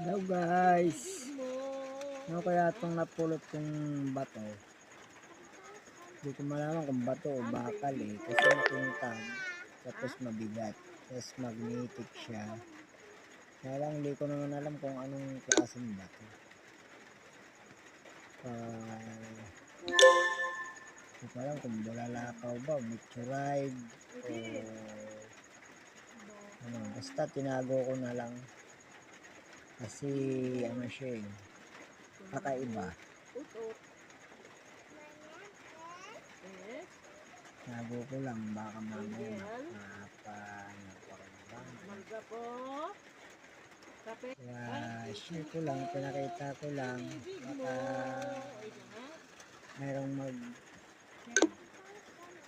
Hello guys! Ano kaya itong napulot kong bato? Hindi ko malaman kung bato o bakal kasi makintab, tapos mabigat, tapos magnetic siya. Kaya lang hindi ko naman alam kung anong klaseng bato. Hindi ko alam kung bulalakaw ba, meteorite, o ano, basta tinago ko na lang. Kasi ano siya kakaiba. Tinago ko lang, baka mamaya mapakinabangan. Kaya share ko lang, pinakita ko lang, baka mayroong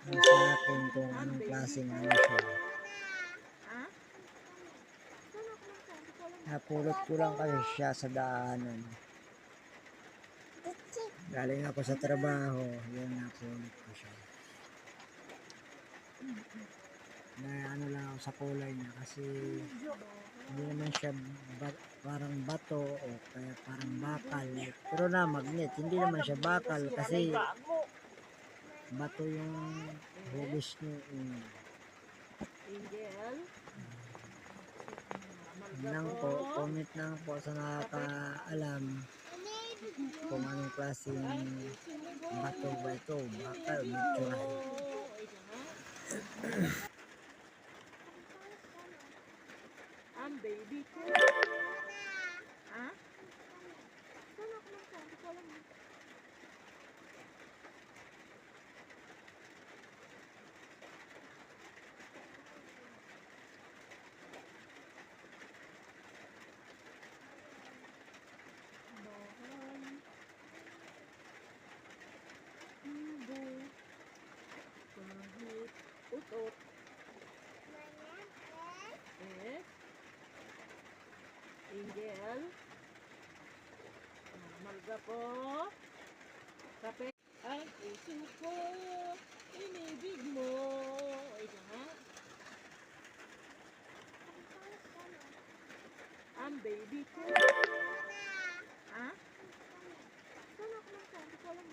ano sa akin kung anong klaseng ano siya. Napulot ko lang kasi siya sa daanan. Galing ako sa trabaho, yun napulot ko siya. Na ano lang ako sa kulay niya kasi hindi naman siya parang bato o kaya parang bakal. Pero na magnet, hindi naman siya bakal kasi bato yung hugis niyo. Lang po, comment lang po sa nakakaalam kung anong klaseng bato ba ito, bakal, meteorite. Baby ko. Utot. Angel. Malga po. Kape. Ang puso ko. Inibig mo. Ito nga. Ang baby ko. Sana ako lang. Hindi ko alam.